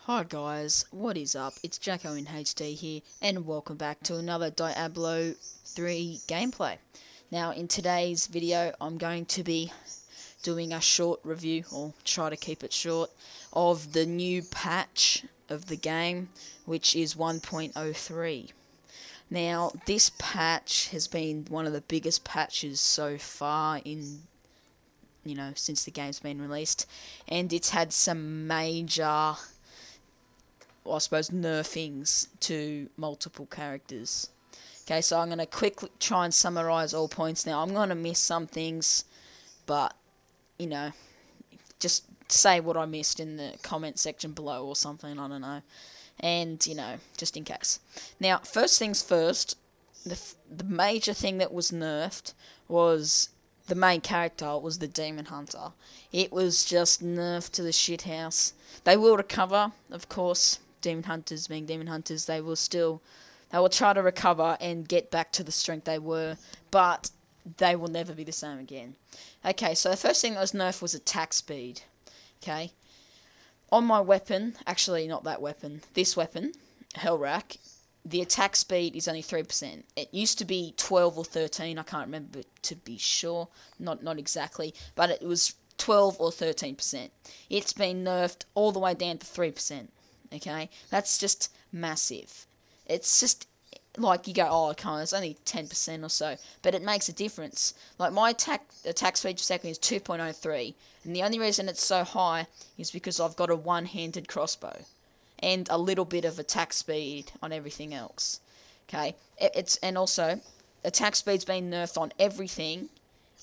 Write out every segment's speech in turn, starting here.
Hi guys, what is up? It's Jacko in HD here, and welcome back to another Diablo 3 gameplay. Now, in today's video, I'm going to be doing a short review, or try to keep it short, of the new patch of the game, which is 1.03. Now, this patch has been one of the biggest patches so far since the game's been released, and it's had some major, I suppose, nerfings to multiple characters. Okay, so I'm going to quickly try and summarize all points now. I'm going to miss some things, but, just say what I missed in the comment section below or something, I don't know. And, just in case. Now, first things first, the major thing that was nerfed was the main character, was the Demon Hunter. It was just nerfed to the shithouse. They will recover, of course. Demon Hunters being Demon Hunters, they will try to recover and get back to the strength they were, but they will never be the same again. Okay, so the first thing that was nerfed was attack speed. Okay, on my weapon, actually not that weapon, this weapon, Hellrack, the attack speed is only 3%. It used to be 12 or 13, I can't remember to be sure, not exactly, but it was 12 or 13%. It's been nerfed all the way down to 3%. Okay, that's just massive. It's just like you go, oh, okay, it's only 10% or so, but it makes a difference. Like my attack speed per second is 2.03, and the only reason it's so high is because I've got a one-handed crossbow and a little bit of attack speed on everything else. Okay, and also attack speed's been nerfed on everything,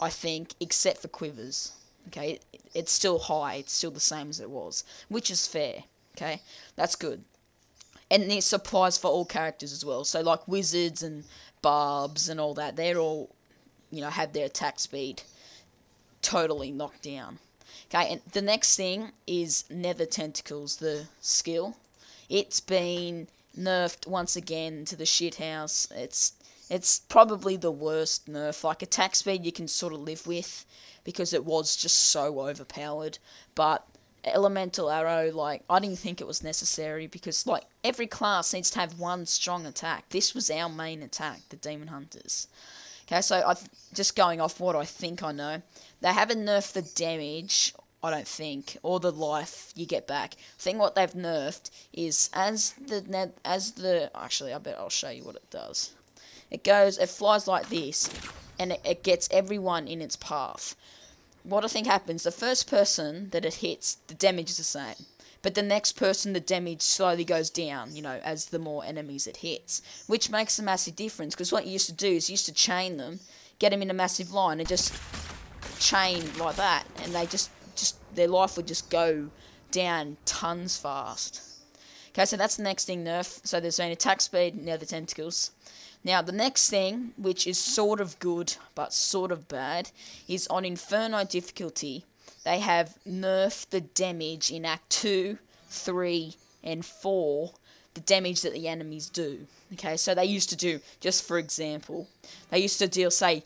I think, except for quivers. Okay, it's still high. It's still the same as it was, which is fair. Okay, that's good. And this applies for all characters as well. So like wizards and barbs and all that, they're all, have their attack speed totally knocked down. Okay, and the next thing is Nether Tentacles, the skill. It's been nerfed once again to the shithouse. It's probably the worst nerf. Like attack speed you can sort of live with because it was just so overpowered, but elemental arrow, like, I didn't think it was necessary because, like, every class needs to have one strong attack. This was our main attack, the Demon Hunters. Okay, so just going off what I think I know, they haven't nerfed the damage, I don't think, or the life you get back. I think what they've nerfed is actually, I bet I'll show you what it does. It flies like this, and it gets everyone in its path. What I think happens, the first person that it hits, the damage is the same. But the next person, the damage slowly goes down, as the more enemies it hits. Which makes a massive difference, because what you used to do is you used to chain them, get them in a massive line, and just chain like that. And they just their life would just go down tons fast. Okay, so that's the next thing nerf. So there's been attack speed, now the tentacles. Now, the next thing, which is sort of good, but sort of bad, is on Inferno difficulty, they have nerfed the damage in Act 2, 3, and 4, the damage that the enemies do. Okay, so they used to do, just for example, they used to deal, say,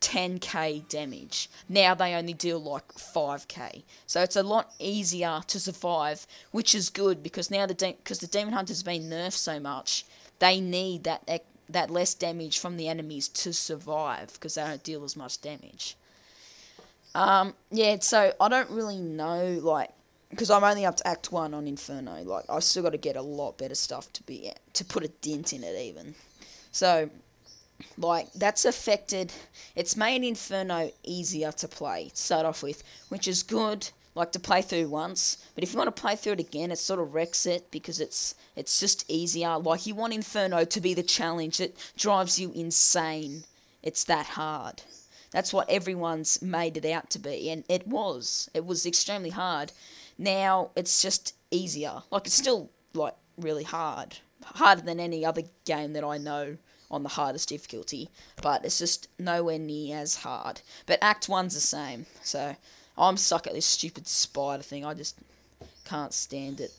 10k damage. Now they only deal like 5k. So it's a lot easier to survive, which is good, because now because the Demon Hunter's been nerfed so much, they need that less damage from the enemies to survive, because they don't deal as much damage. Yeah, so I don't really know, like, because I'm only up to Act 1 on Inferno, like, I've still got to get a lot better stuff to put a dent in it, even. So, like, that's affected, it's made Inferno easier to play, to start off with, which is good, like, to play through once, but if you want to play through it again, it sort of wrecks it, because it's just easier. Like, you want Inferno to be the challenge that drives you insane. It's that hard. That's what everyone's made it out to be, and it was extremely hard. Now, it's just easier. Like, it's still, like, really hard. Harder than any other game that I know on the hardest difficulty, but it's just nowhere near as hard. But Act 1's the same, so I'm stuck at this stupid spider thing. I just can't stand it.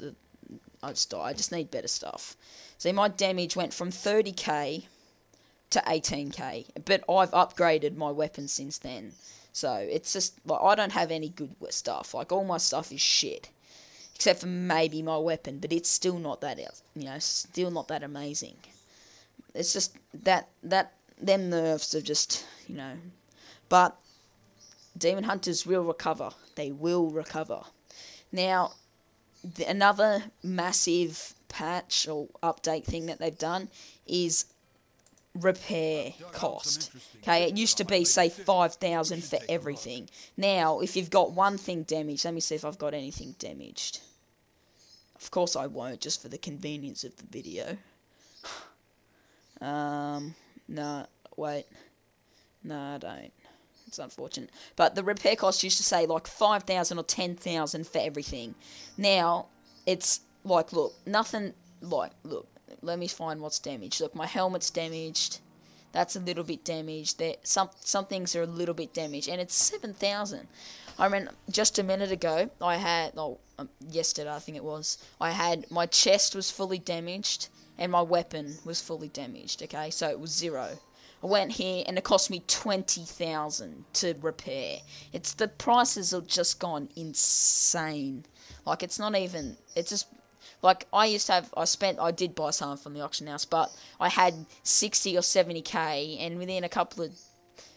I just die. I just need better stuff. See, my damage went from 30k to 18k, but I've upgraded my weapon since then. So it's just, like, I don't have any good stuff. Like, all my stuff is shit. except for maybe my weapon, but it's still not that, still not that amazing. It's just that them nerfs are just, but Demon Hunters will recover. They will recover. Now, another massive patch or update thing that they've done is repair cost. Okay, it used to be, say, 5,000 for everything. Now, if you've got one thing damaged, let me see if I've got anything damaged. Of course I won't, just for the convenience of the video. No, wait. No, I don't. It's unfortunate. But the repair cost used to say like 5,000 or 10,000 for everything. Now, it's like, look, nothing, like, look, let me find what's damaged. Look, my helmet's damaged. That's a little bit damaged. There, some things are a little bit damaged, and it's 7,000. I mean, just a minute ago, I had, yesterday I think it was, I had, my chest was fully damaged, and my weapon was fully damaged, okay? So it was 0. I went here, and it cost me 20,000 to repair. It's, the prices have just gone insane. Like, it's not even, it's just, like, I used to have, I did buy some from the auction house, but I had 60 or 70k, and within a couple of,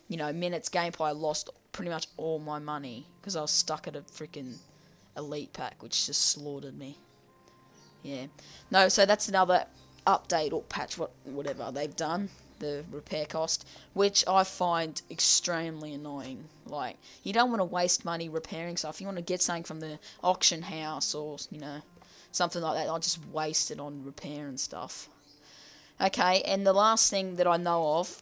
minutes gameplay, I lost pretty much all my money, because I was stuck at a freaking elite pack, which just slaughtered me. Yeah. No, so that's another update or patch, whatever they've done, the repair cost, which I find extremely annoying. Like, you don't want to waste money repairing stuff. You want to get something from the auction house or, something like that. I'll just waste it on repair and stuff. Okay, and the last thing that I know of,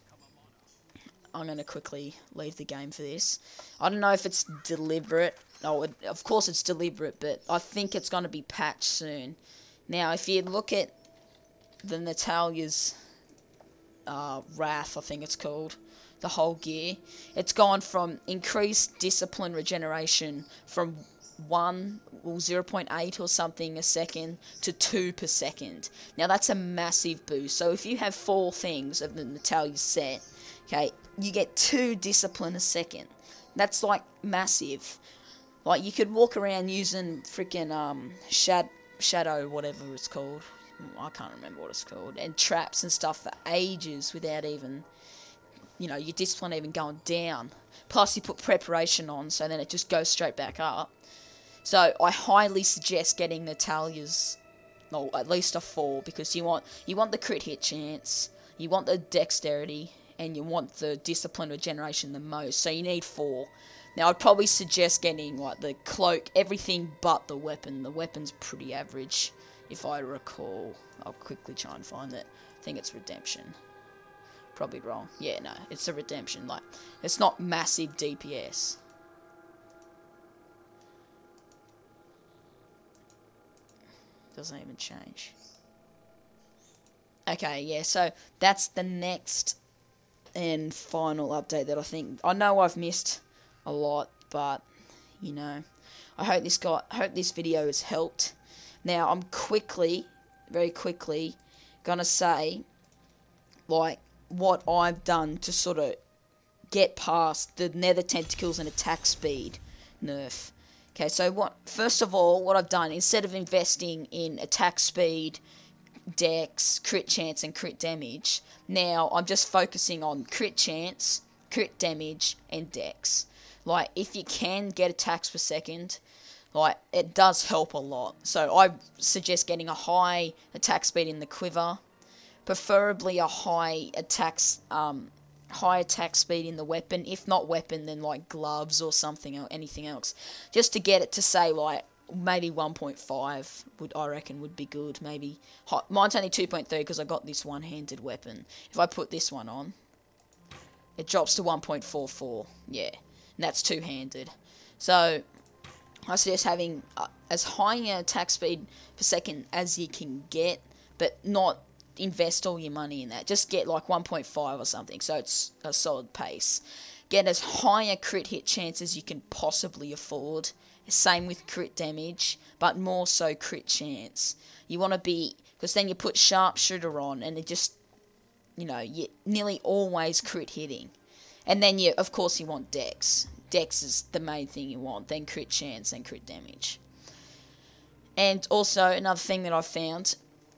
I'm going to quickly leave the game for this. I don't know if it's deliberate. Oh, of course it's deliberate, but I think it's going to be patched soon. Now, if you look at the Natalia's Wrath, I think it's called, the whole gear, it's gone from increased discipline regeneration from 0.8 or something a second to 2 per second. Now that's a massive boost. So if you have 4 things of the Natalia set, okay, you get 2 discipline a second. That's like massive. Like, you could walk around using freaking shadow, whatever it's called. I can't remember what it's called, and traps and stuff for ages without even, your discipline even going down. Plus you put preparation on, so then it just goes straight back up. So I highly suggest getting Natalia's, or at least a 4, because you want the crit hit chance, you want the dexterity, and you want the discipline regeneration the most. So you need 4. Now I'd probably suggest getting like the cloak, everything but the weapon. The weapon's pretty average, if I recall. I'll quickly try and find it. I think it's redemption. Probably wrong. Yeah, no, it's a redemption. Like, it's not massive DPS. Doesn't even change. Okay, yeah, so that's the next and final update that I think. I know I've missed a lot, but I hope this video has helped. Now I'm very quickly gonna say like what I've done to sort of get past the nether tentacles and attack speed nerf. Okay, so first of all, what I've done, instead of investing in attack speed, dex, crit chance, and crit damage, now I'm just focusing on crit chance, crit damage, and dex. Like, if you can get attacks per second, like, it does help a lot. So I suggest getting a high attack speed in the quiver, preferably a high attack speed in the weapon. If not weapon, then like gloves or something or anything else, just to get it to say like maybe 1.5 I reckon would be good. Maybe mine's only 2.3 because I got this one-handed weapon. If I put this one on, it drops to 1.44. Yeah, and that's two-handed. So I suggest having as high an attack speed per second as you can get, but not invest all your money in that. Just get like 1.5 or something, so it's a solid pace. Get as high a crit hit chance as you can possibly afford. Same with crit damage, but more so crit chance. You want to be, because then you put sharpshooter on, and it just, you're nearly always crit hitting. And then of course you want dex. Dex is the main thing you want, then crit chance, then crit damage. And also, another thing that I found,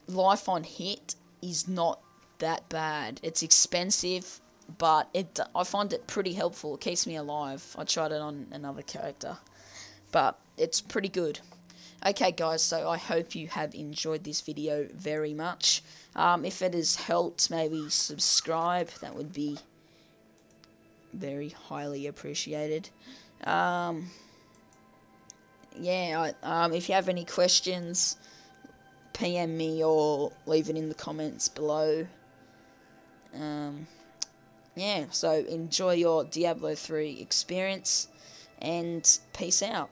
life on hit is not that bad. It's expensive, but I find it pretty helpful. It keeps me alive. I tried it on another character, but it's pretty good. Okay guys, so I hope you have enjoyed this video very much. If it has helped, maybe subscribe. That would be very highly appreciated. Yeah, if you have any questions, PM me or leave it in the comments below. Yeah, so enjoy your Diablo 3 experience, and peace out.